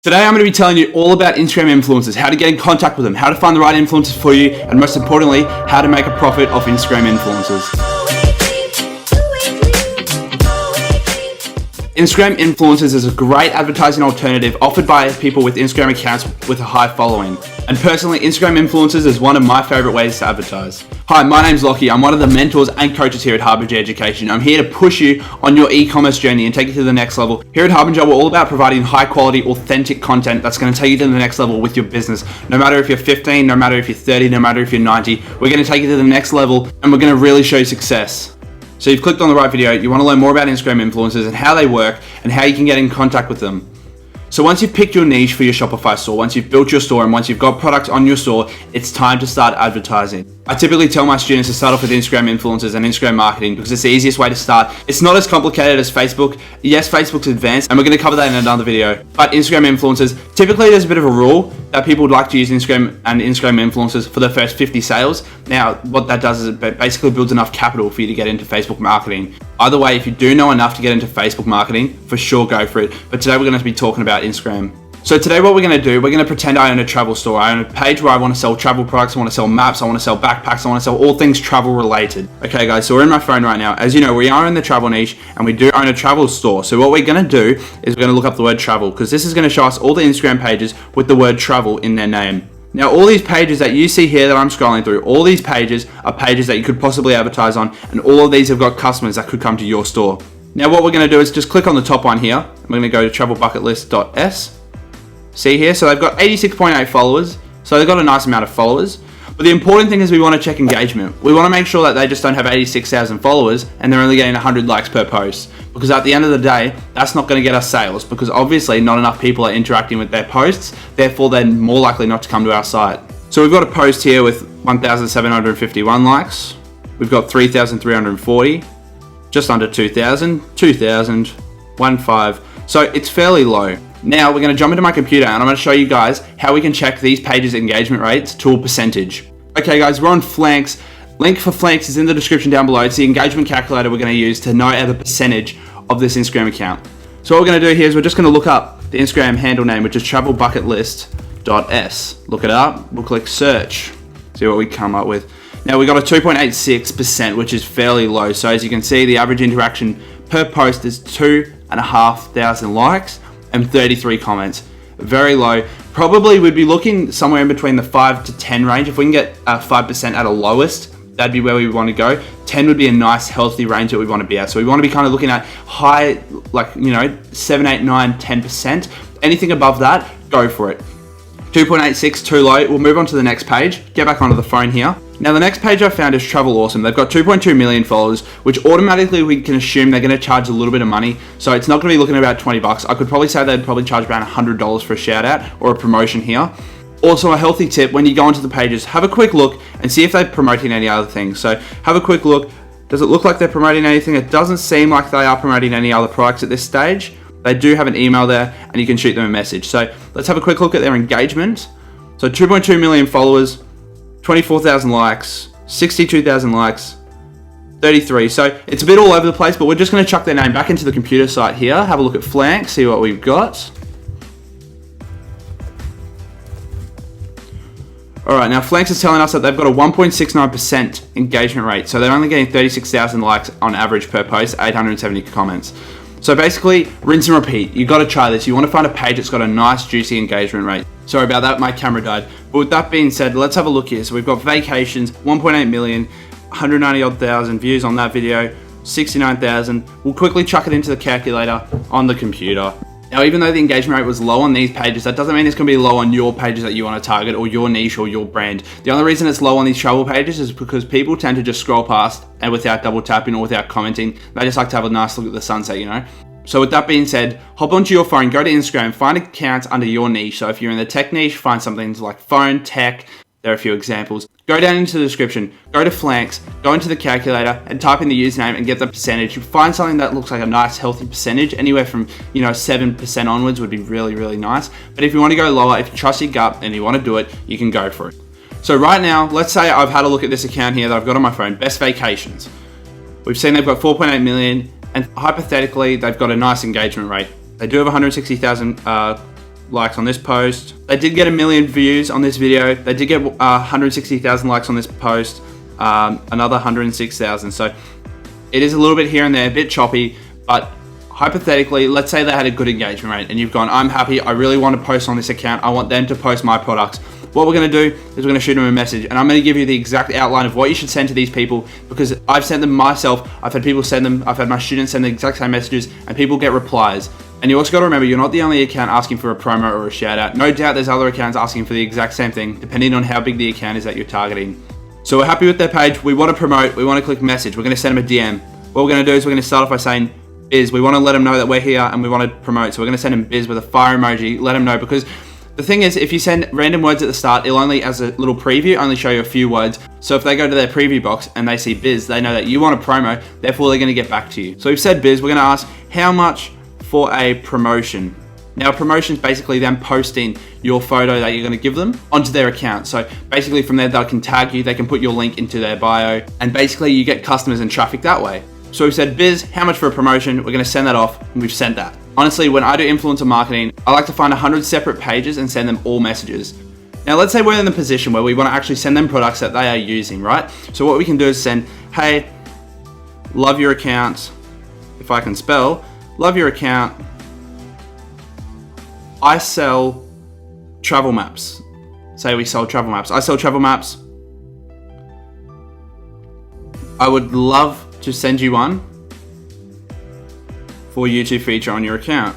Today I'm going to be telling you all about Instagram influencers, how to get in contact with them, how to find the right influencers for you, and most importantly, how to make a profit off Instagram influencers. Instagram influencers is a great advertising alternative offered by people with Instagram accounts with a high following. And personally, Instagram influencers is one of my favorite ways to advertise. Hi, my name's Lockie. I'm one of the mentors and coaches here at Harbinger Education. I'm here to push you on your e-commerce journey and take you to the next level. Here at Harbinger, we're all about providing high quality, authentic content that's going to take you to the next level with your business. No matter if you're 15, no matter if you're 30, no matter if you're 90, we're going to take you to the next level and we're going to really show you success. So you've clicked on the right video, you want to learn more about Instagram influencers and how they work and how you can get in contact with them. So once you've picked your niche for your Shopify store, once you've built your store and once you've got products on your store, it's time to start advertising. I typically tell my students to start off with Instagram influencers and Instagram marketing because it's the easiest way to start. It's not as complicated as Facebook. Yes, Facebook's advanced and we're going to cover that in another video. But Instagram influencers, typically there's a bit of a rule that people would like to use Instagram and Instagram influencers for their first 50 sales. Now, what that does is it basically builds enough capital for you to get into Facebook marketing. Either way, if you do know enough to get into Facebook marketing, for sure go for it. But today we're going to be talking about Instagram. So today what we're going to do, we're going to pretend I own a travel store. I own a page where I want to sell travel products, I want to sell maps, I want to sell backpacks, I want to sell all things travel related. Okay guys, so we're in my phone right now. As you know, we are in the travel niche and we do own a travel store. So what we're going to do is we're going to look up the word travel because this is going to show us all the Instagram pages with the word travel in their name. Now all these pages that you see here that I'm scrolling through, all these pages are pages that you could possibly advertise on, and all of these have got customers that could come to your store. Now what we're going to do is just click on the top one here. We're going to go to travelbucketlist.s. See here, so they've got 86.8 followers, so they've got a nice amount of followers. But the important thing is we want to check engagement. We want to make sure that they just don't have 86,000 followers and they're only getting 100 likes per post. Because at the end of the day, that's not going to get us sales because obviously not enough people are interacting with their posts, therefore they're more likely not to come to our site. So we've got a post here with 1,751 likes. We've got 3,340, just under 2,000, 2,000, 1,500. So it's fairly low. Now we're going to jump into my computer and I'm going to show you guys how we can check these pages' engagement rates to a percentage. Okay guys, we're on Flanks. Link for Flanks is in the description down below. It's the engagement calculator we're going to use to know the percentage of this Instagram account. So what we're going to do here is we're just going to look up the Instagram handle name, which is travelbucketlist.s. Look it up, we'll click search, see what we come up with. Now we got a 2.86%, which is fairly low. So as you can see, the average interaction per post is 2,500 likes and 33 comments. Very low. Probably we'd be looking somewhere in between the 5 to 10 range. If we can get 5% at a lowest, that'd be where we want to go. 10 would be a nice healthy range that we want to be at. So we want to be kind of looking at high, like, 7, 8, 9, 10%. Anything above that, go for it. 2.86, too low. We'll move on to the next page. Get back onto the phone here. Now the next page I found is Travel Awesome. They've got 2.2 million followers, which automatically we can assume they're going to charge a little bit of money. So it's not going to be looking at about 20 bucks. I could probably say they'd probably charge around $100 for a shout out or a promotion here. Also a healthy tip, when you go onto the pages, have a quick look and see if they're promoting any other things. So have a quick look. Does it look like they're promoting anything? It doesn't seem like they are promoting any other products at this stage. They do have an email there and you can shoot them a message. So let's have a quick look at their engagement. So 2.2 million followers, 24,000 likes, 62,000 likes, 33. So it's a bit all over the place, but we're just going to chuck their name back into the computer site here. Have a look at Flank, see what we've got. All right, now Flanks is telling us that they've got a 1.69% engagement rate. So they're only getting 36,000 likes on average per post, 870 comments. So basically, rinse and repeat. You got to try this. You want to find a page that's got a nice, juicy engagement rate. Sorry about that, my camera died. But with that being said, let's have a look here. So we've got vacations, 1.8 million, 190 odd thousand views on that video, 69,000. We'll quickly chuck it into the calculator on the computer. Now, even though the engagement rate was low on these pages, that doesn't mean it's going to be low on your pages that you want to target or your niche or your brand. The only reason it's low on these travel pages is because people tend to just scroll past and without double tapping or without commenting. They just like to have a nice look at the sunset, So with that being said, hop onto your phone, go to Instagram, find accounts under your niche. So if you're in the tech niche, find something like phone, tech. There are a few examples. Go down into the description, go to Flanks, go into the calculator and type in the username and get the percentage. You find something that looks like a nice healthy percentage, anywhere from 7% onwards would be really, really nice. But if you want to go lower, if you trust your gut and you want to do it, you can go for it. So right now, let's say I've had a look at this account here that I've got on my phone, Best Vacations. We've seen they've got 4.8 million and hypothetically, they've got a nice engagement rate. They do have 160,000 likes on this post. They did get 1 million views on this video. They did get 160,000 likes on this post, another 106,000. So it is a little bit here and there, a bit choppy, but hypothetically, let's say they had a good engagement rate and you've gone, I'm happy, I really want to post on this account, I want them to post my products. What we're going to do is we're going to shoot them a message, and I'm going to give you the exact outline of what you should send to these people, because I've sent them myself, I've had people send them, I've had my students send the exact same messages, and people get replies. And you also got to remember, you're not the only account asking for a promo or a shout out. No doubt there's other accounts asking for the exact same thing, depending on how big the account is that you're targeting. So we're happy with their page, we want to promote, we want to click message, we're going to send them a DM. What we're going to do is we're going to start off by saying, Biz, we want to let them know that we're here and we want to promote. So we're going to send them Biz with a fire emoji, let them know, because the thing is, if you send random words at the start, it'll only, as a little preview, only show you a few words. So if they go to their preview box and they see Biz, they know that you want a promo, therefore they're going to get back to you. So we've said Biz, we're going to ask how much for a promotion. Now, promotion is basically them posting your photo that you're going to give them onto their account. So basically from there, they can tag you, they can put your link into their bio, and basically you get customers and traffic that way. So we've said, Biz, how much for a promotion? We're going to send that off, and we've sent that. Honestly, when I do influencer marketing, I like to find 100 separate pages and send them all messages. Now, let's say we're in the position where we want to actually send them products that they are using, right? So what we can do is send, hey, love your account. If I can spell, love your account. I sell travel maps. Say we sell travel maps. I sell travel maps. I would love to send you one for you to feature on your account.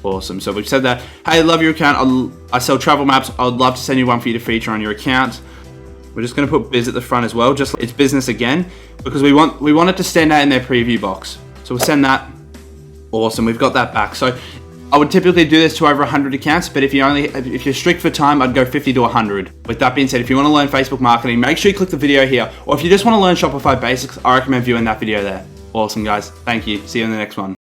Awesome. So we've said that. Hey, love your account. I sell travel maps. I would love to send you one for you to feature on your account. We're just going to put Biz at the front as well. Just it's business again, because we want it to stand out in their preview box. So we'll send that. Awesome. We've got that back. So I would typically do this to over 100 accounts, but if you're strict for time, I'd go 50 to 100. With that being said, if you want to learn Facebook marketing, make sure you click the video here. Or if you just want to learn Shopify basics, I recommend viewing that video there. Awesome, guys. Thank you. See you in the next one.